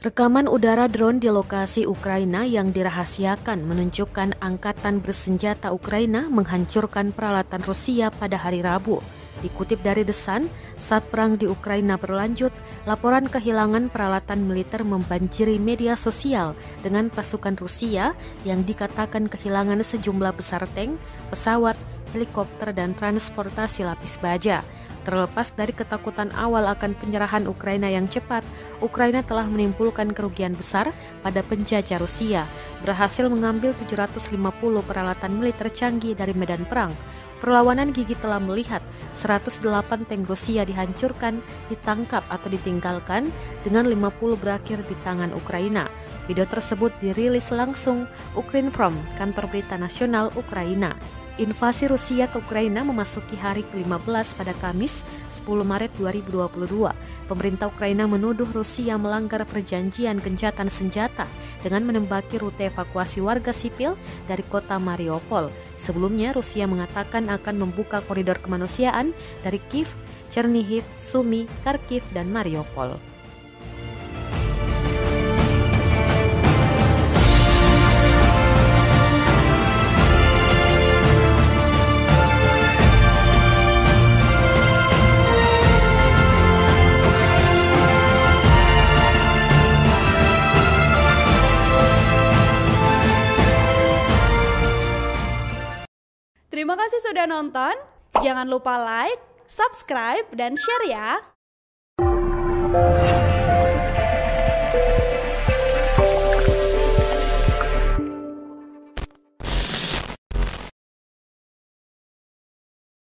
Rekaman udara drone di lokasi Ukraina yang dirahasiakan menunjukkan angkatan bersenjata Ukraina menghancurkan peralatan Rusia pada hari Rabu. Dikutip dari The Sun, saat perang di Ukraina berlanjut, laporan kehilangan peralatan militer membanjiri media sosial dengan pasukan Rusia yang dikatakan kehilangan sejumlah besar tank, pesawat, helikopter, dan transportasi lapis baja. Terlepas dari ketakutan awal akan penyerahan Ukraina yang cepat, Ukraina telah menimbulkan kerugian besar pada penjajah Rusia, berhasil mengambil 750 peralatan militer canggih dari medan perang. Perlawanan gigih telah melihat 108 tank Rusia dihancurkan, ditangkap atau ditinggalkan, dengan 50 berakhir di tangan Ukraina. Video tersebut dirilis langsung Ukrinform, kantor berita nasional Ukraina. Invasi Rusia ke Ukraina memasuki hari ke-15 pada Kamis 10 Maret 2022. Pemerintah Ukraina menuduh Rusia melanggar perjanjian gencatan senjata dengan menembaki rute evakuasi warga sipil dari kota Mariupol. Sebelumnya, Rusia mengatakan akan membuka koridor kemanusiaan dari Kiev, Chernihiv, Sumy, Kharkiv, dan Mariupol. Terima kasih sudah nonton. Jangan lupa like, subscribe, dan share ya.